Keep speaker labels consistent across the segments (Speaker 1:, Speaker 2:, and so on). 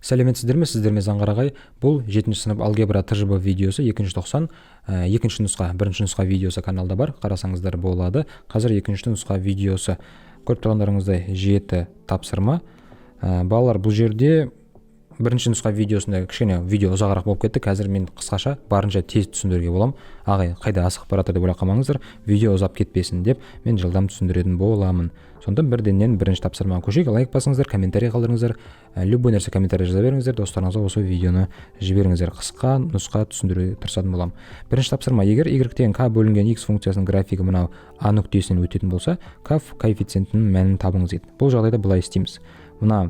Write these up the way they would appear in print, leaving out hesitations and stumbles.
Speaker 1: Сәлеметсіздер ме? Сіздермен Заңғарағай. Бұл 7 сынып алгебра ТЖБ видеосы 2-90, екінші нұсқа, бірінші нұсқа видеосы каналда бар. Қарасаңыздар болады. Қазір екінші нұсқа видеосы. Көріп тұрғандарыңыздай 7 тапсырма. Балалар, бұл жерде бірінші нұсқа видеосында кішкене видео ұзағырақ болып кетті. Қазір мен қысқаша барынша тез түсіндіруге боламын. Ағай, қайда асығып баратыр деп ойлап қалмаңыздар. Видео ұзап кетпесін деп мен жылдам түсіндіретін боламын. Сонда бірденнен бірінші тапсырмаға көшейік. Лайк басыңыздар, комментарий қалдырыңыздар. Любой нәрсе комментарий жаза беріңіздер. Достарыңызға осы видеоны жіберіңіздер. Қысқа нұсқа түсіндіруге тырысатын боламын. Бірінші тапсырма: егер y-тен k бөлінген x функциясының графигі мынау a нүктесінен өтетін болса, k коэффициентінің мәнін табыңыз дейді. Бұл жағдайда былай істейміз. Мына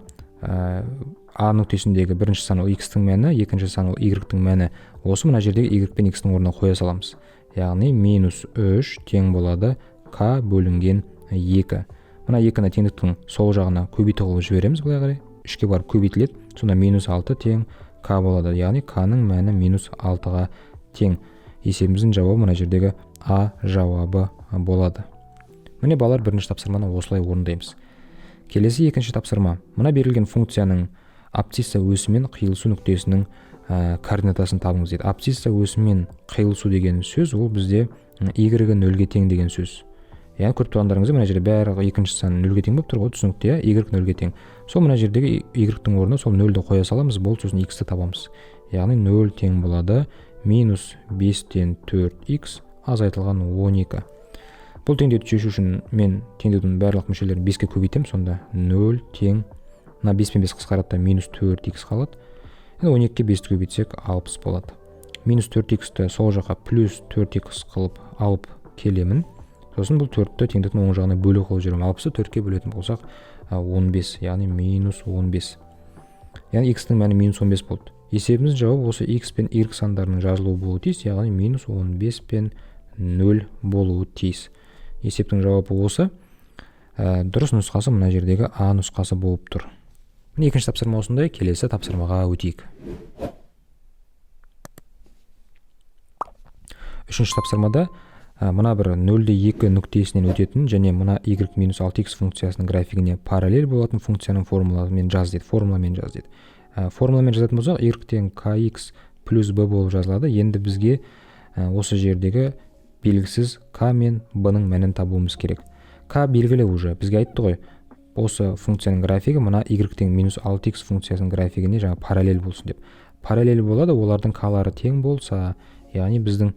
Speaker 1: a нүктесіндегі бірінші сан ол x-тің мәні, екінші сан ол y-тің мәні. Осы мына жердегі y пен x-тің орнына қоя саламыз. Яғни -3 тең болады k бөлінген 2. Мына 2-ні теңдіктің сол жағына көбейте қылып жібереміз, былай қарай. 3-ке барып көбейтіледі. Сонда -6 тең k болады. Яғни k-ның мәні -6-ға тең. Есебіміздің жауабы мына жердегі a жауабы болады. Міне балалар, бірінші тапсырманы осылай орындаймыз. Келесі екінші тапсырма. Мына берілген функцияның абсцисса өсі мен қиылысу нүктесінің координатасын табыңыз дейді. Абсцисса өсі мен қиылысу деген сөз ол бізде y-ге 0-ге тең деген сөз. Яғни көріп тұрғандарыңызда мына жерде бәрі екінші сан 0-ге тең болып тұр ғой, түсінікті, y 0-ге тең. Сол мына жердегі y-тің орнына сол 0-ді қоя саламыз, бұл сосын x-ті табамыз. Яғни 0 тең болады -5-тен 4x азайтылған 12. Бұл теңдеуді шешу үшін мен теңдеудің барлық мүшелерін 5-ке көбейтем, сонда 0 тең, мына 5 пен 5 қысқарады, -4x қалады. Енді 12-ке 5-ті көбейтсек 60 болады. -4x-ті сол жаққа +4x қылып алып келемін. Сосын бұл 4-ті теңдіктің оң жағына бөлу қылып жүремін. 60-ты 4-ке бөлетін болсақ 15, яғни -15. Яғни x-тің мәні -15 болды. Есебіміз жауап осы x пен y сандарының жазылуы болуы тиіс, яғни -15 пен 0 болуы тиіс. Есептің жауабы осы. Дұрыс нұсқасы мына жердегі a нұсқасы болып тұр. Екінші тапсырма осындай. Келесі тапсырмаға өтейік. Үшінші тапсырмада мына бір 0-2 нүктесінен өтетін және мына y -6x функциясының графигіне параллель болатын функцияның формуламен жаз дейді. Формуламен жазатын болсақ, y-тен kx плюс b болып жазылады. Енді бізге осы жердегі белгісіз k мен b-ның мәнін табуымыз керек. K белгілі уже. Бізге айтты ғой, осы функцияның графигі мына y-тен -6x функциясының графигіне жаңа параллель болсын деп. Параллель болады, олардың k-лары тең болса, яғни біздің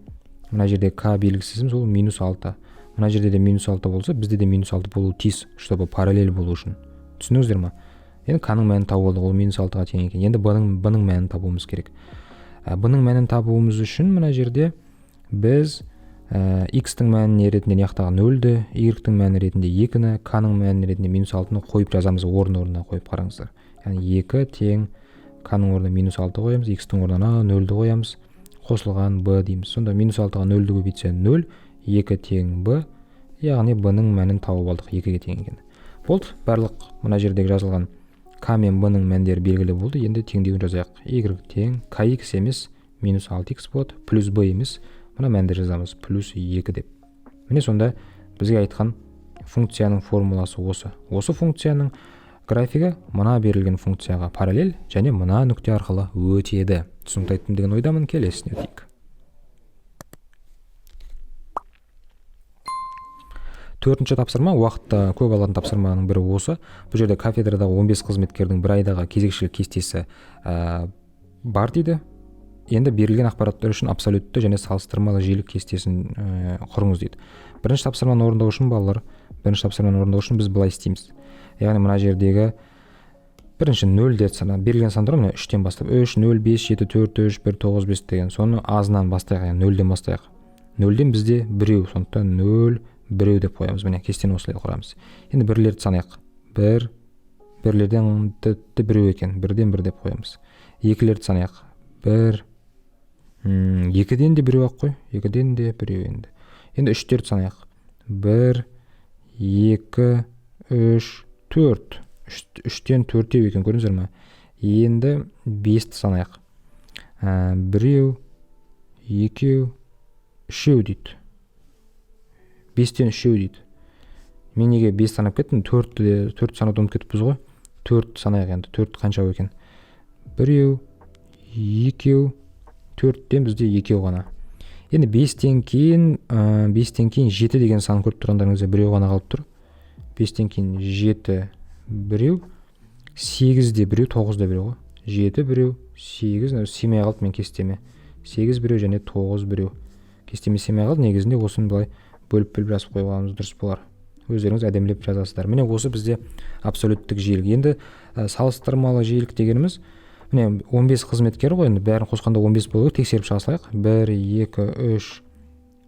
Speaker 1: мына жерде k белгісізіміз ол -6. Мына жерде де -6 болса, бізде де -6 болуы тиіс, чтобы параллель болу үшін. Түсініңіздер ме? Енді k-ның мәнін табу болды, ол -6-ға тең екен. Енді b-ның мәнін табуымыз керек. B-ның мәнін табуымыз үшін мына жерде біз x-тің мәні ретінде яқтағы 0-ді, y-тің мәні ретінде 2-ні, k-ның мәні ретінде -6-ны қойып жазамыз, орнына қойып қараңыздар. Яғни 2 тең k-ның орнына -6 қоямыз, x-тің орнына 0-ді қоямыз, қосылған b дейміз. Сонда -6-ға 0-ді көбейтсе 0, 2 тең b, яғни b-ның мәнін тауып алдық, 2-ге тең екен. Болды, барлық мына жердегі жазылған k мен b-ның мәндері белгілі болды. Енді теңдеуін жазайық. y тең kx емес -6x болады, плюс b емес, мына мәнді жазамыз, +2 деп. Міне сонда бізге айтқан функцияның формуласы осы. Осы функцияның графигі мына берілген функцияға параллель және мына нүкте арқылы өтеді. Түсінікті айттым деген ойдамын. Келесіне өтейік. Төртінші тапсырма, уақытта көп алатын тапсырманың бірі осы. Бұл жерде кафедрадағы 15 қызметкердің бір айдағы кезекшілік кестесі бар дейді. Енді берілген ақпараттар үшін абсолютті және салыстырмалы жиілік кестесін құрыңыз дейді. Бірінші тапсырманы орындау үшін біз былай істейміз. Яғни мына жердегі бірінші 0 деп берілген сандар мына 3-тен бастап 3, 0, 5, 7, 4, 3, 1, 9, 5 деген. Соны азынан бастайық, яғни 0-ден бастайық. 0-ден бізде біреу, сондықтан 0, біреу деп қоямыз. Міне кестені осылай құрамыз. Енді бірлерді санайық. 1, бірлерден біреу екен. 1-ден 1 деп қоямыз. Екілерді санайық. 1, 2-ден де біреу ақ қой. 2-ден де біреу енді. Енді 3-терді санайық. 1, 2, 3, 4. 3-тен 4-еу екен, көріңіздер ме? Енді 5-ті санайық. 1, 2, 3 дейді. 5-тен 3 дейді. Мен неге 5 санап кеттім? 4 санауды ұмытып кетіппіз ғой. 4 санайық енді. 4 қанша екен? біреу, екеу, 4-тен бізде екеу ғана. Енді 5-тен кейін 7 деген сан көріп тұрғандарыңызда біреу ғана қалып тұр. 5-тен кейін 7 біреу, 8-де біреу, 9-да біреу ғой. 7 біреу, 8 семей қалды мен кестеме. 8 біреу және 9 біреу. Кестеме семей қалды. Негізінде осыны былай бөліп жазып қойғанымыз дұрыс болар. Өздеріңіз әдемілеп жазасыздар. Міне осы бізде абсолюттік жиілік. Енді салыстырмалы жиілік дегеніміз, міне 15 қызметкер ғой, енді бәрін қосқанда 15 болу керек, тексеріп шыға салайық. 1 2 3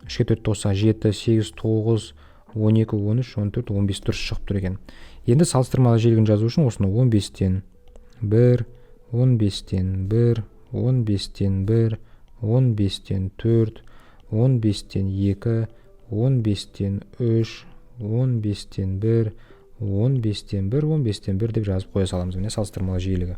Speaker 1: 3-ке 4 қоссақ 7 8 9 12 13 14 15 дұрыс шығып тұр екен. Енді салыстырмалы жиілігін жазу үшін осыны 15-тен 1 15-тен 1 15-тен 1 15-тен 4 15-тен 2 15-тен 3 15-тен 1 15-тен 1 15-тен 1 деп жазып қоя саламыз. Міне салыстырмалы жиілігі.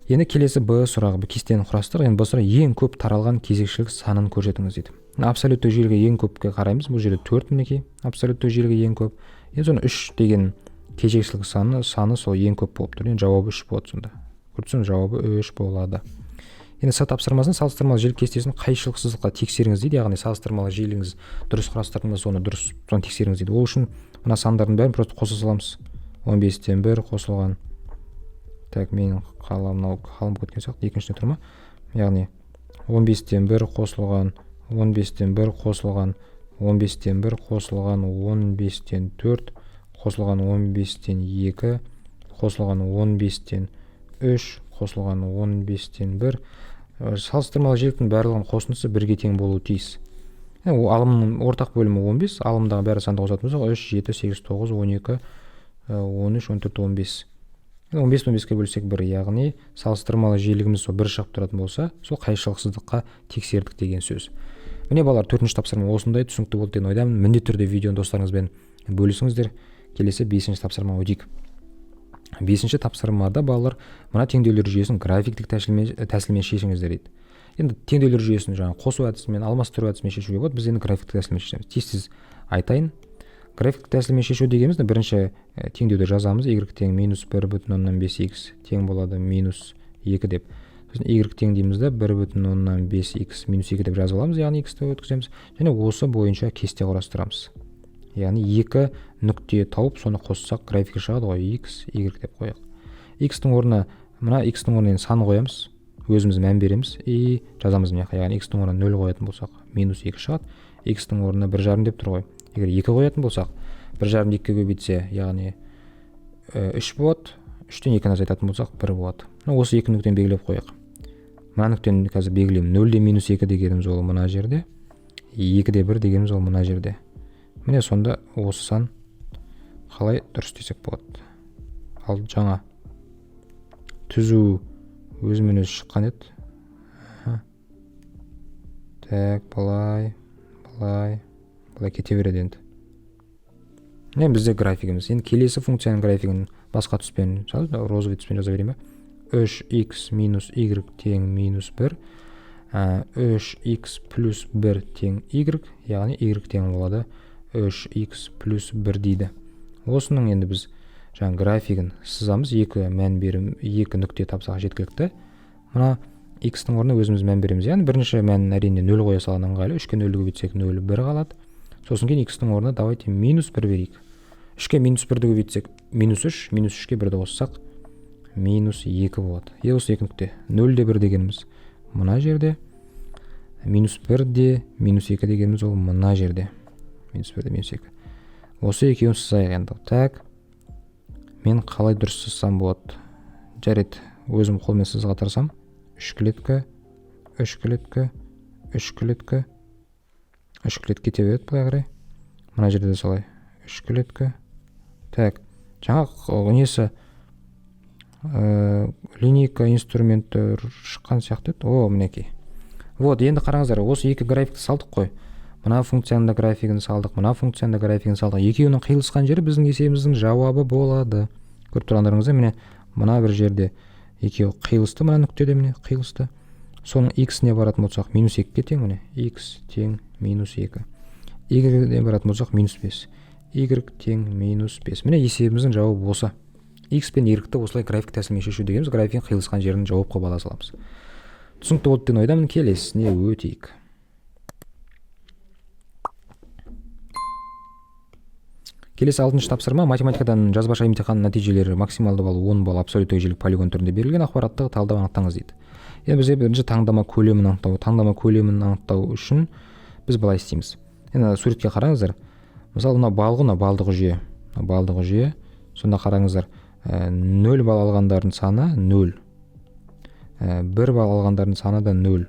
Speaker 1: Енді келесі Б сұрағы, бұл кестені құрастырдық. Енді Б сұрағы ең көп таралған кезекшілік санын көрсетіңіз дейді. Абсолюттік жиілігі ең көпке қараймыз. Бұл жерде 4 мінекей. Абсолюттік жиілігі ең көп. Енді соны 3 деген кезекшілік саны сол ең көп болып тұр. Енді жауабы 3 болады сонда. Көрдіңіз, жауабы 3 болады. Енді С тапсырмасын салыстырмалы жиілік кестесін қайшылықсыздыққа тексеріңіз дейді. Яғни салыстырмалы жиілігіңіз дұрыс құрастырдыңыз, соны тексеріңіз дейді. Ол үшін мына сандардың бәрін просто қоса саламыз. 15-тен 1 қосылған. Так, менің қаламнау қалым кеткен сияқты, екіншісіне тұр ма? Яғни 15-тен 1 қосылған, 15-тен 1 қосылған, 15-тен 1 қосылған, 15-тен 4 қосылған, 15-тен 2 қосылған, 15-тен 3 қосылған, 15-тен 1. Салыстырмалы жиіліктің барлығының қосындысы 1-ге тең болуы тиіс. Алымның ортақ бөлімі 15, алымдағы бәрі санды қосатын болсақ 3 7 8 9 12 13 14 15. 15-15-ке бөлсек 1, яғни салыстырмалы жиілігіміз сол 1 шығып тұратын болса, сол қайшылықсыздыққа тексердік деген сөз. Міне балалар, 4-ші тапсырма осындай түсінікті болды деген ойдамын. Міндетті түрде видеоны достарыңызбен бөлісіңіздер. Келесі 5-ші тапсырма өтейік. 5-ші тапсырмада балалар мына теңдеулер жүйесін графиктік тәсілмен шешіңіздер дейді. Енді теңдеулер жүйесін жаңа қосу әдісімен, алмастыру әдісімен шешуге болады. Біз енді графиктік тәсілмен шешеміз. Тез айтайын. Графиктік тәсілмен шешу дегеніміз бірінші теңдеуді жазамыз. Y тең -1,5x тең болады -2 деп. Сосын y тең дейміз де 1,5x -2 деп жазып аламыз, яғни x-ті өткіземіз. Және осы бойынша кесте құрастырамыз. Яғни 2 нүкте тауып, соны қоссақ графикі шығады ғой, x, y деп қояйық. X-тің орнына, мына x-тің орнына сан қоямыз, өзіміз мән береміз и жазамыз мына жаққа. Яғни x-тің орнына 0 қоятын болсақ, -2 шығады. X-тің орнына 1,5 деп тұр ғой. Егер 2 қоятын болсақ, 1,5-ді 2-ге көбейтсе, яғни 3 болады. 3-тен 2-ні азайтатын болсақ, 1 болады. Осы 2 нүктені белгілеп қояйық. Мына нүктені қазір белгілеймін. 0-де -2 дегеніміз ол мына жерде. 2-де 1 дегеніміз ол мына жерде. Міне сонда осы сан қалай дұрыс десек болады. Ал жаңа түзу өзімен өзі шыққан еді. Так, былай кете береді енді. Міне бізде графигіміз. Енді келесі функцияның графигін басқа түспен, розовый түспен жаза берейін ба? 3x минус y тең -1, 3x плюс 1 тең y, яғни y тең болады 3x плюс 1 дейді. Осының енді біз жаңа графигін сызамыз, 2 мән берім, 2 нүкте тапсақ жеткілікті. Мына x-тің орнына өзіміз мән береміз. Яғни бірінші мәнін әрине 0 қоя салған ыңғайлы. 3-ке 0-ді көбейтсек 0, 1 қалады. Сосын кейін x-тің орнына давайте -1 берейік. 3-ке -1-ді көбейтсек -3, -3-ке 1-ді қоссақ -2 болады. Осы 2 нүкте 0-де 1 дегеніміз мына жерде, -1-де -2 дегеніміз ол мына жерде. -1-де -2. Осы екеуін сызайық енді. Так, мен қалай дұрыс сызсам болады? Жарайды, өзім қолмен сызуға тырысам. 3 клетка, 3 клетка, 3 клетка, 3 клетка кете береді былай қарай. Мына жерде де солай. 3 клетка. Так, жаңа несі линейка инструменті шыққан сияқты еді. О, мінекей. Вот, енді қараңыздар, осы екі графикті салдық қой. Мына функцияның да графигін салдық, мына функцияның да графигін салдық. Екеуінің қиылысқан жері біздің есебіміздің жауабы болады. Көріп тұрғандарыңызда, міне мына бір жерде екеуі қиылысты, мына нүктеде міне қиылысты. Соның x-не баратын болсақ -2-ге тең, міне x тең -2. Y-ге баратын болсақ -5. Y тең -5. Міне есебіміздің жауабы осы. x пен y-ті осылай график тәсілмен шешу дегеніміз графиктің қиылысқан жерін жауапқа бала саламыз. Түсінікті болды деген ойдамын. Келесіне өтейік. Келесі 6-шы тапсырма. Математикадан жазбаша емтихан нәтижелері максималды балл 10 балл абсолюттік жиілік полигон түрінде берілген ақпаратты талдап анықтаңыз дейді. Енді бізде бірінші таңдама көлемін анықтау. Таңдама көлемін анықтау үшін біз былай істейміз. Енді суретке қараңыздар. Мысалы, мына балдық жүйе. Балдық жүйе. Сонда қараңыздар. 0 балл алғандардың саны 0. 1 балл алғандардың саны да 0.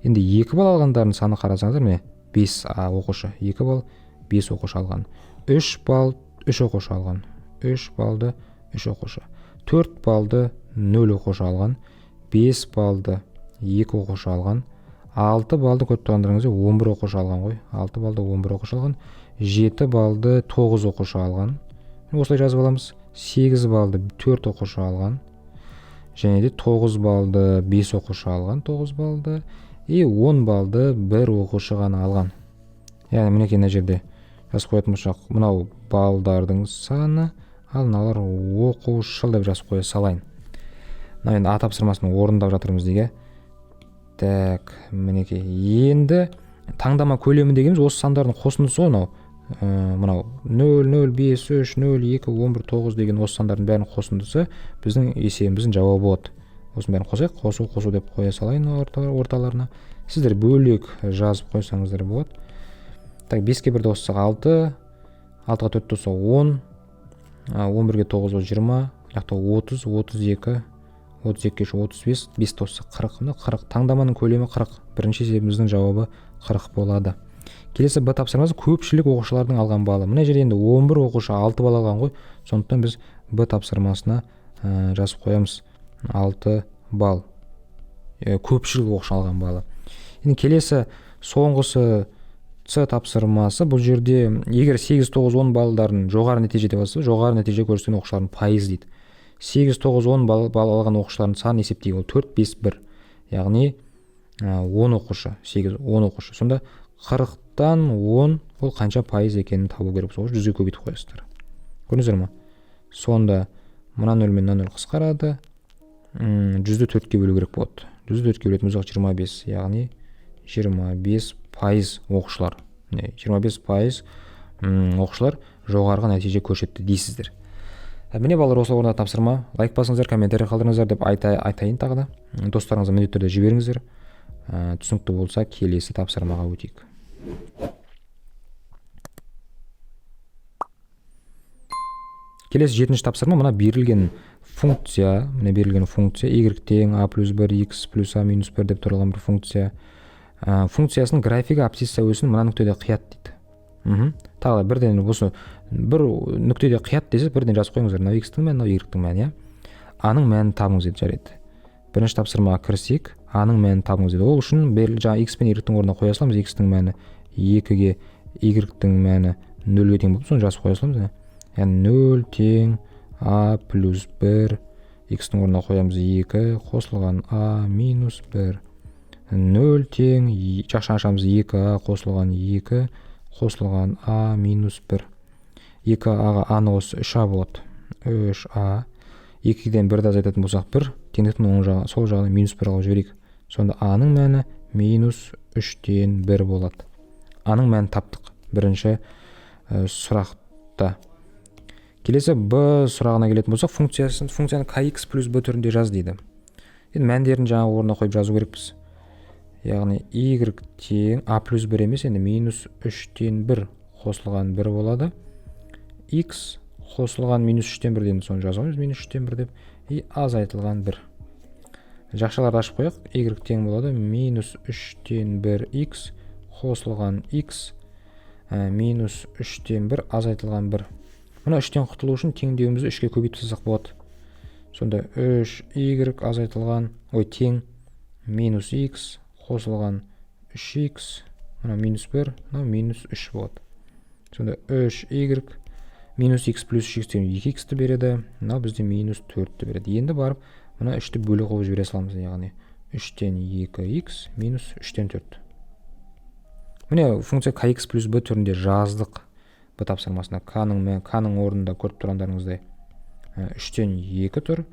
Speaker 1: Енді 2 балл алғандардың саны қарасаңыздар, міне 5 оқушы. 2 балл 5 оқушы алған. 3 балл 3 оқушы алған. 3 баллды 3 оқушы. 4 баллды 0 оқушы алған. 5 баллды 2 оқушы алған. 6 баллды көріп тұрғандарыңызда 11 оқушы алған ғой. 6 баллды 11 оқушы алған. 7 баллды 9 оқушы алған. Осылай жазып аламыз. 8 баллды 4 оқушы алған. Және де 9 баллды 5 оқушы алған. 9 баллды. 10 баллды 1 оқушы ғана алған. Яғни мінекей мына жерде жазып қоятын болсақ, мынау балдардың саны, ал мыналар оқушы деп жазып қоя салайын. Мына енді тапсырмасын орындап жатырмыз деге. Так, мінекей. Енді таңдама көлемі дегеніміз осы сандардың қосындысы ғой, мынау 0, 0, 5, 3, 0, 2, 11, 9 деген осы сандардың бәрінің қосындысы біздің есебіміздің жауабы болады. Осының бәрін қосайық, қосу деп қоя салайын орталарына. Сіздер бөлек жазып қойсаңыздар болады. Так, 5-ке 1-ді қоссақ 6, 6-ға 4-ті қоссақ 10, 11-ге 9 20, яқта 30, 32, 32-ге 35, 5-ті қоссақ 40. 40. Таңдаманың көлемі 40. Бірінші есебіміздің жауабы 40 болады. Келесі Б тапсырмасы көпшілік оқушылардың алған баллы. Мына жерде енді 11 оқушы 6 балл алған ғой. Сондықтан біз Б тапсырмасына жазып қоямыз 6 балл. Көпшілік оқушы алған баллы. Енді келесі соңғысы С тапсырмасы. Бұл жерде егер 8, 9, 10 баллдарын жоғары нәтиже деп алса, жоғары нәтиже көрсеткен оқушылардың пайыз дейді. 8, 9, 10 балл алған оқушылардың санын есептейік. Ол 4, 5, 1. Яғни 10 оқушы, 8, 10 оқушы. Сонда 40-тан 10 ол қанша пайыз екенін табу керек. Сол 100-ге көбейтіп қоясыздар. Көрдіңіздер ме? Сонда мына 0 мен 0 қысқарады. 100-ді 4-ке бөлу керек болады. 100-ді 4-ке бөлетін болсақ 25, яғни 25 пайыз оқушылар. 25 пайыз оқушылар жоғарғы нәтиже көрсетті дейсіздер. Міне балалар, осы орында тапсырма. Лайк басыңыздар, комментарий қалдырыңыздар деп айтайын тағы да. Достарыңызға міндетті түрде жіберіңіздер. Түсінікті болса, келесі тапсырмаға өтейік. Келесі 7-ші тапсырма. Мына берілген функция, y тең a плюс 1 x плюс a минус 1 деп тұрылған бір функция. Функциясының графигі абсцисса өсін мына нүктеде қият дейді. Тағы бірден осы бір нүктеде қият десе, бірден жазып қойыңыздар. Мынау x-тің мәні, мынау y-тің мәні, a-ның мәнін табыңыз дейді, жарайды. Бірінші тапсырмаға кірсек, a-ның мәнін табыңыз дейді. Ол үшін жаңа x пен y-тің орнына қоя саламыз. X-тің мәні 2-ге, y-тің мәні 0-ге тең болып, соны жазып қоя саламыз. Яғни 0 тең a плюс 1, x-тің орнына қоямыз 2 қосылған a минус 1. 0 тең, жақшаны ашамыз 2a қосылған 2 қосылған a минус 1. 2a-ға a-ны қосса 3a болады. 3a. 2-ден 1-ді азайтатын болсақ 1, теңдіктің оң жағы, сол жағына минус 1 алып жіберейік. Сонда a-ның мәні минус 3-тен 1 болады. A-ның мәнін таптық бірінші сұрақта. Келесі b сұрағына келетін болсақ, функцияны kx плюс b түрінде жаз дейді. Енді мәндерін жаңа орнына қойып жазу керекпіз. Яғни y тең a плюс 1 емес, енді минус 3-тен 1 қосылған 1 болады. X қосылған минус 3-тен 1 дені соны жазамыз, минус 3-тен 1 деп. И азайтылған 1. Жақшаларды ашып қояқ. Y тең болады минус 3-тен 1 x қосылған x минус 3-тен 1 азайтылған 1. Мұна 3-тен құтылу үшін теңдеуімізді 3-ке көбейтіп жазсақ болады. Сонда 3y азайтылған, тең минус x қосылған 3x, мұна минус 1, мұна минус 3 болады. Сонда 3y минус x плюс 3x-тен 2x-ті береді, мұна бізде минус 4-ті береді. Енді барып, мұна 3-ті бөлі қойып жібере саламыз, яғни 3-тен 2x минус 3-тен 4. Міне функция kx плюс b түрінде жаздық b тапсырмасына. K-ның орнында көріп тұрғандарыңыздай 3-тен 2 тұр,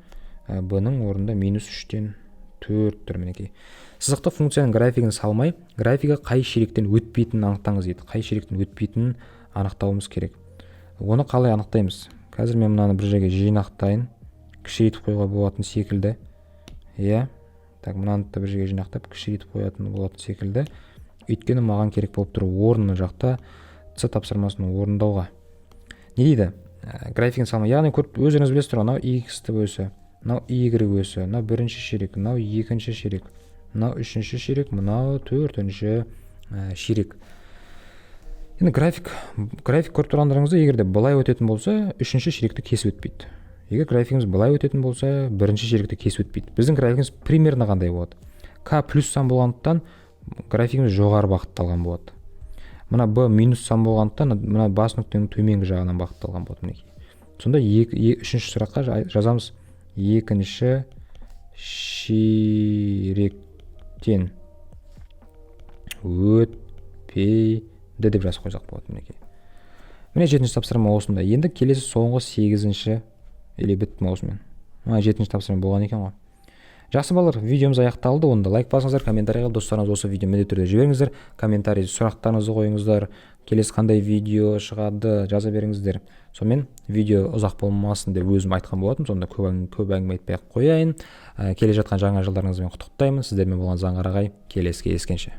Speaker 1: b-ның орнында -3-тен 4 тұр. Мінекей сызықты функцияның графигін салмай, графигі қай ширектен өтпейтінін анықтаңыз дейді. Қай ширектен өтпейтінін анықтауымыз керек. Оны қалай анықтаймыз? Қазір мен мынаны бір жерге жинақтайын, кішірейтіп қоюға болатын секілді. Так, мынаны да бір жерге жинақтап кішірейтіп қоятын болатын секілді. Өйткені маған керек болып тұр орны жақта C тапсырмасын орындауға. Не дейді? Графигін салмай, яғни өздеріңіз білесіздер, мынау x-ті өсі, мынау y өсі, мынау бірінші ширек, мынау екінші ширек, мынау үшінші ширек, мынау төртінші ширек. Енді график көріп тұрғандарыңызды, егер де былай өтетін болса, үшінші ширекті кесіп өтпейді. Егер графигіміз былай өтетін болса, бірінші ширекті кесіп өтпейді. Біздің графигіміз примерно қандай болады? К плюс сан болғандықтан графигіміз жоғары бағытталған болады. Мына b минус сан болғандықтан мына бас нүктенің төменгі жағынан бағытталған болады. Мінекей. Сонда үшінші сұраққа жазамыз екінші ширектен өтпейді деп жазып қойсақ болады. Мінекей. Міне 7-ші тапсырма осында. Енді келесі соңғы 8-ші или біттім осымен. 7-ші тапсырма болған екен ғой. Жақсы балалар, видеомыз аяқталды. Онда лайк басыңыздар, комментарий қылып, достарыңыз осы видео міндетті түрде жіберіңіздер. Комментарий сұрақтарыңызды қойыңыздар. Келесі қандай видео шығады жаза беріңіздер. Сонымен видео ұзақ болмасын деп өзім айтқан болатым. Сонда көп әңгіме айтпай қояйын. Келе жатқан жаңа жылдарыңызбен құттықтаймын. Сіздермен болған Заңғар ағай. Келесі кездескенше.